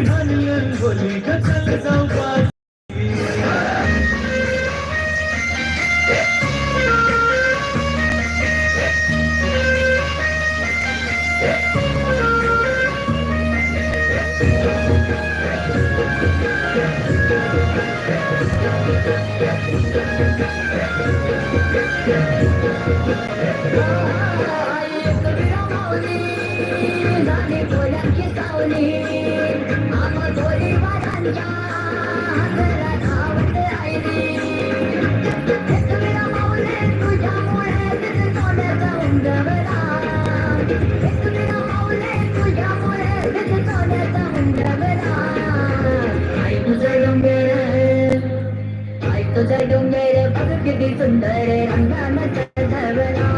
घालून बोली ग चल जाऊ पाठी. तुझं डोंगर बघ किती सुंदर रंगानं धवला.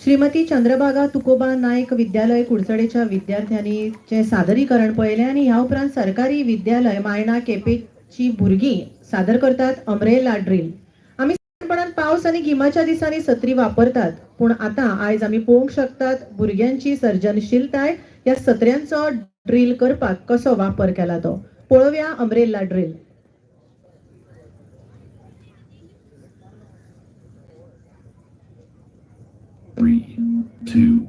श्रीमती चंद्रभागा तुकोबा नायक विद्यालय कुडचडेच्या विद्यार्थ्यांनीचे सादरीकरण पळयले आणि ह्या उपरांत सरकारी विद्यालय मायणा केपेची भुरगीं सादर करतात अम्ब्रेला ड्रिल. आमी सादारणपणान पावस आणि गिमाच्या दिसांनी सत्री वापरतात, पूण आता आयज आमी पळोवंक शकतात भुरग्यांची सर्जनशीलताय या सत्र्यांचो ड्रिल करपाक कसो वापर केला तो. पळोवया अम्ब्रेला ड्रिल. 3, 2.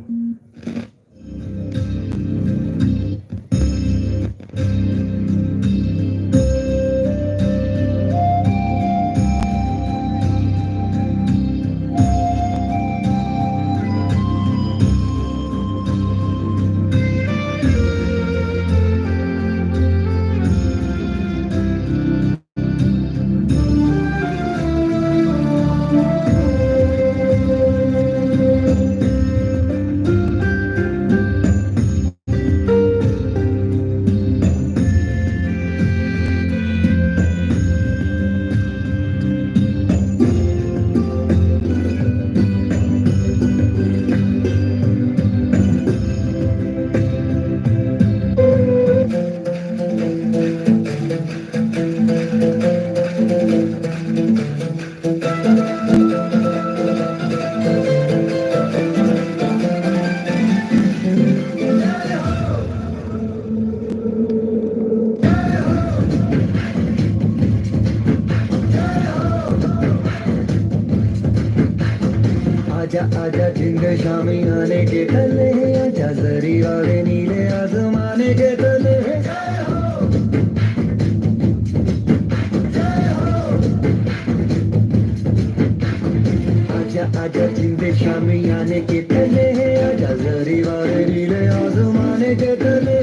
आजा आजा जिंग शामी आने के तले आजा जरी वाले नीले आसमाने के तले आजा आजा जिंग शामी आने के तले आजा जरी वाले नीले आसमाने के तले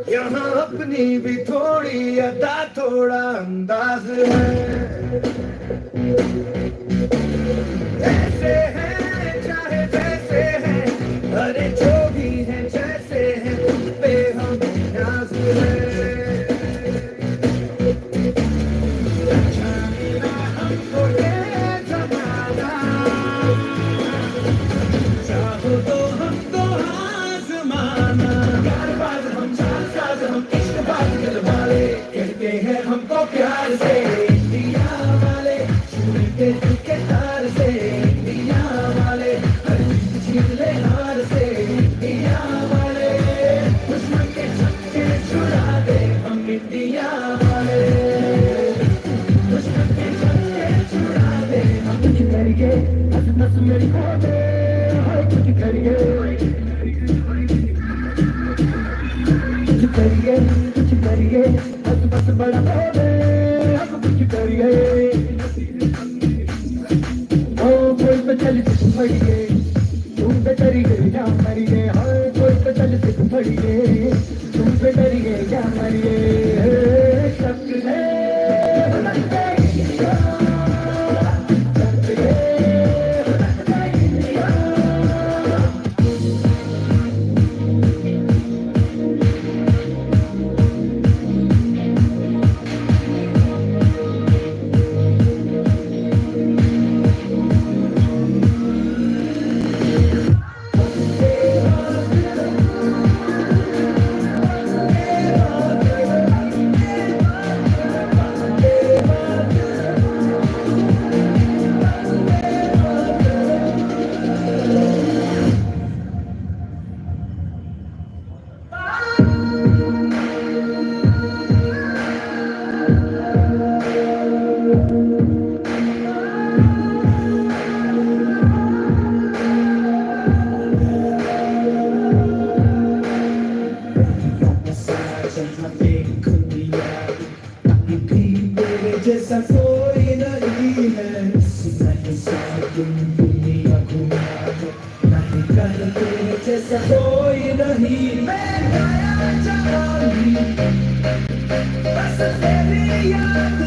यहाँ अपनी भी थोड़ी अदा थोड़ा अंदाज है ऐसे हैं चाहे जैसे हैं अरे जो भी हैं जैसे हैं कुछ करिए बस बस बड़ा बोले अब कुछ करिए ओ कोई तो चल सिख पड़िए तुम पे डरिए या मरिए हाँ कोई तो चल सिख पड़िए तुम पे डरिए या मरिए शक है जैसा कोई नहीं है नहीं साथ तुम दुनिया घुमा नहीं करते जैसा कोई नहीं मैं गया जवानी बस तेरी याद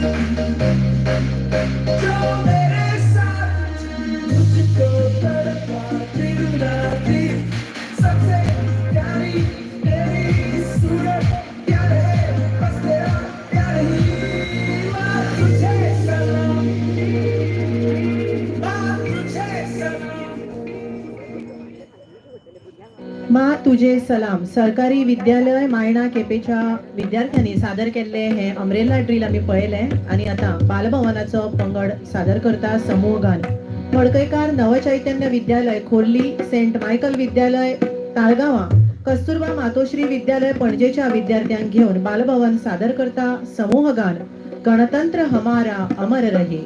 जो मेरे साथ मुझको तड़पा दिन राती सबसे प्यारी तेरी सूरत प्यार है बस तेरा प्यार ही मा तुझे सलाम सरकारी विद्यालय मायणा केपेच्या विद्यार्थ्यांनी सादर केल्ले हे अमरेला ड्रील आम्ही पळयले आणि आता बालभवनाचो पंगड सादर करता समूह गान मडकयकार नवचैतन्य विद्यालय खोर्ली सेंट मायकल विद्यालय ताळगांवां कस्तुरबा मातोश्री विद्यालय पणजेच्या विद्यार्थ्यांक घेऊन बालभवन सादर करता समूह गान गणतंत्र हमारा अमर रहे.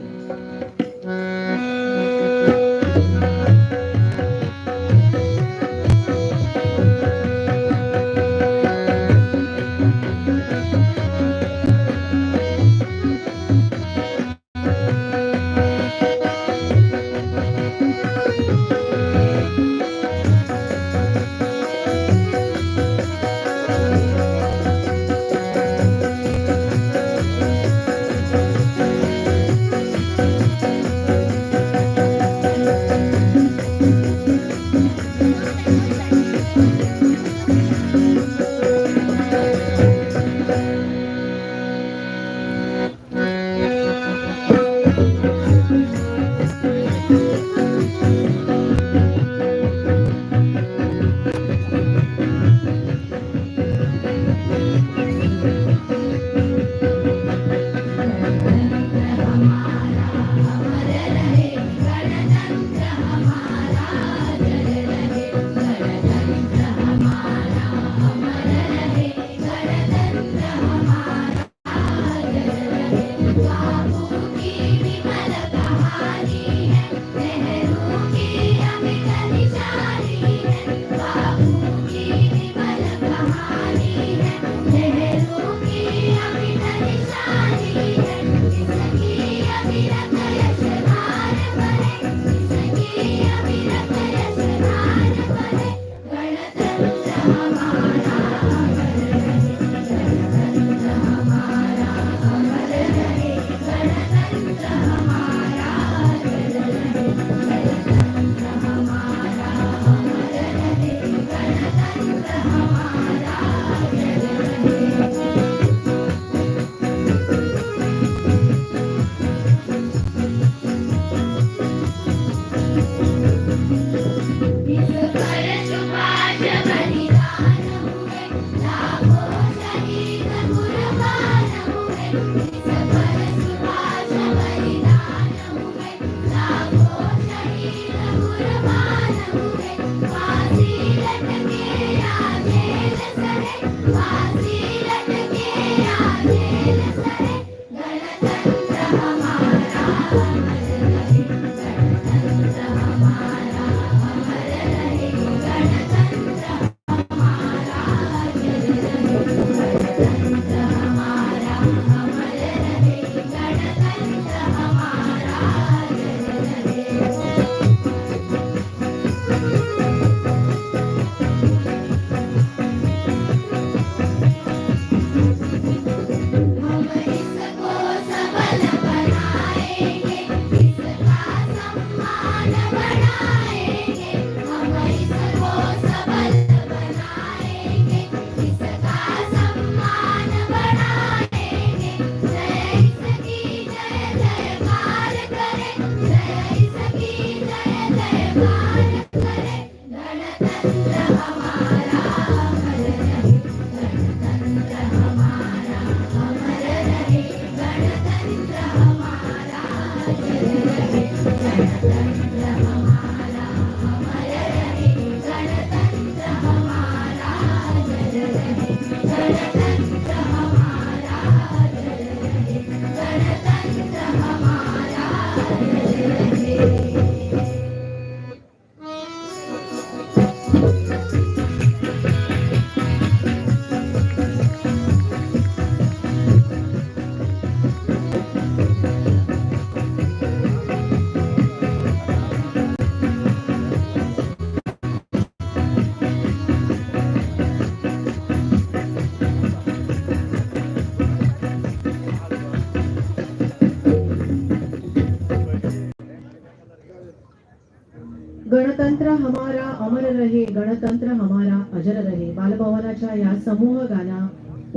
गणतंत्र हमारा अमर रहे, गणतंत्र हमारा अजर रहे बालभवनाच्या या समूह गाना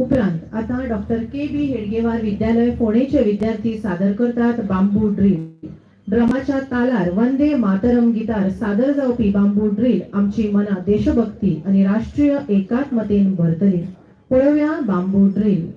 उपरांत आता डॉक्टर के बी हेडगेवार विद्यालय पुणेचे विद्यार्थी सादर करतात बांबू ड्रिल. ड्रमाच्या तालार वंदे मातरम गितार सादर जावपी बांबू ड्रिल आमची मना देशभक्ती आणि राष्ट्रीय एकात्मतेन भरतली. पळोवया बांबू ड्रिल.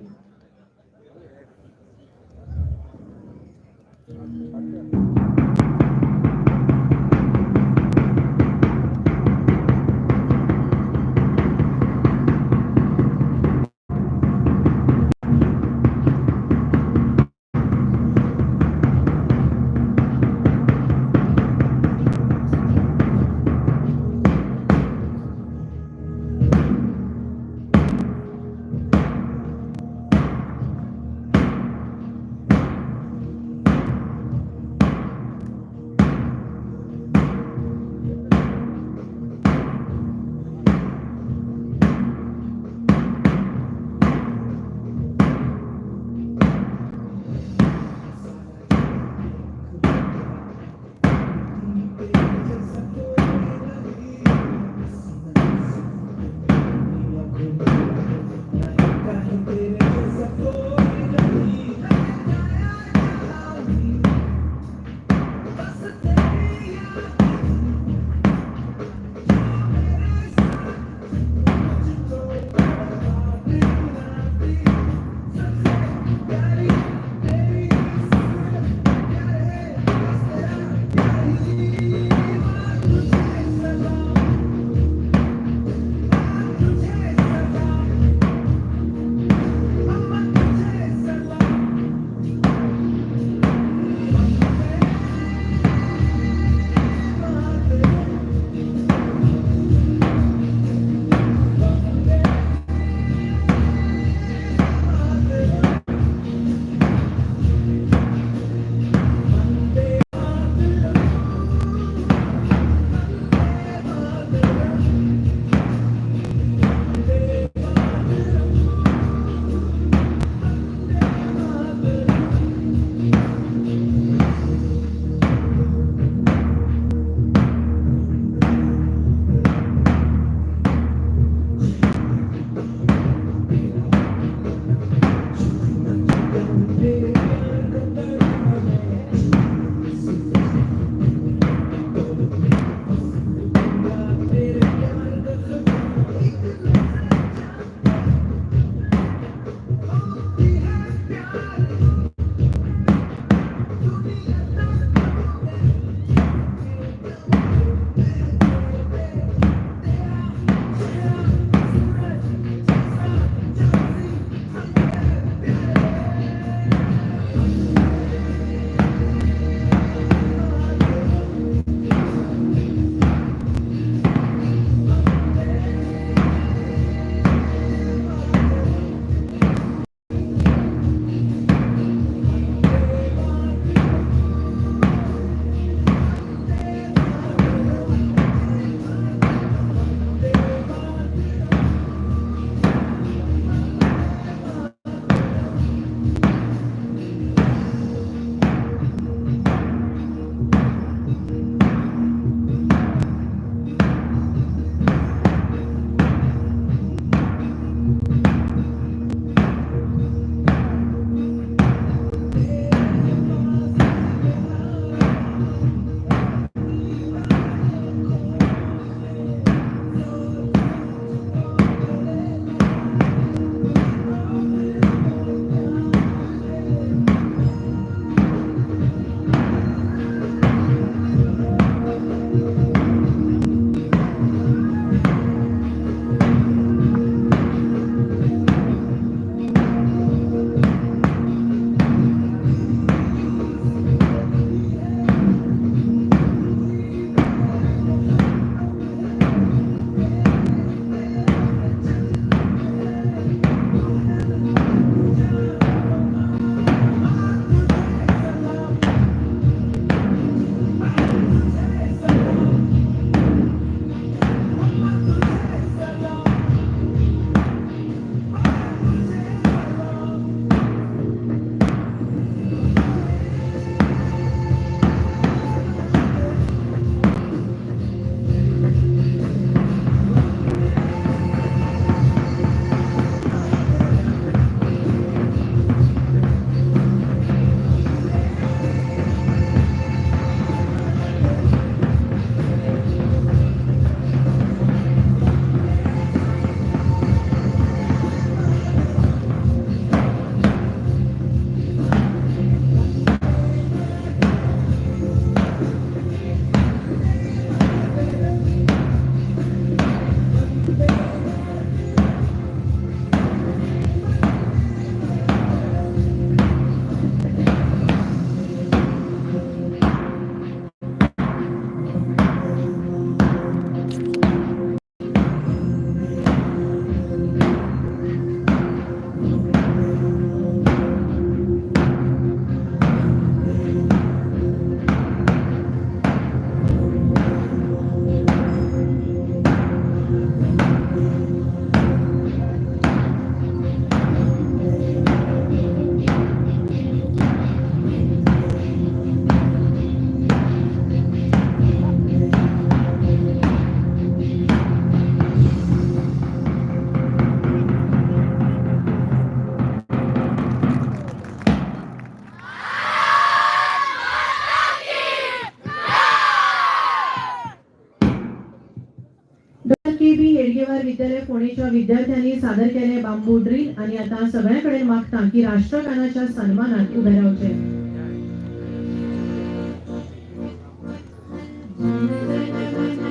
विद्यालय फोंडेच्या विद्यार्थ्यांनी सादर केले बांबू ड्रिल आणि आता सगळ्याकडे मागता की राष्ट्रगानाच्या सन्मानात उभे रावचे.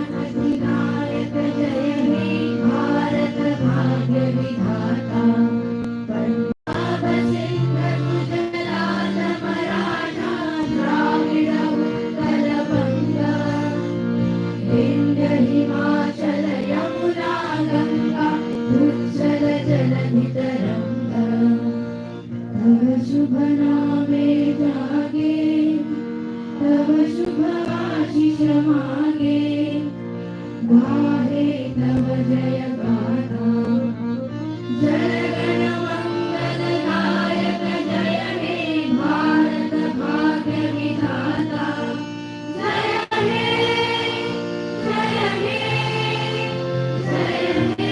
अधिनायक जय हे भारत भाग्य विधाता पंजाब सिंध गुजरात मराठा द्राविड उत्कल बंगा विंध्य हिमाचल यमुना गंगा उज्जल जलधि तरंगा तव शुभ नामे जागे तव शुभ आशीष मागे गाहे तव जय गाथा जय गण मंगल नायक जय हे भारत भाग्य विधाता जय हे जय हे जय हे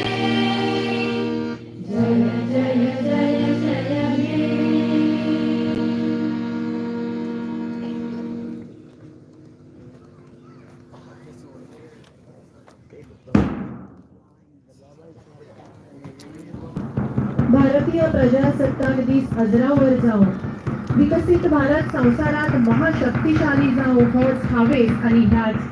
जय जय जय जय हे. भारतीय प्रजासत्ताक दिस अजरावर जावं, विकसित भारत संसारात महाशक्तिशाली जावं होच हावेस आणि ह्याच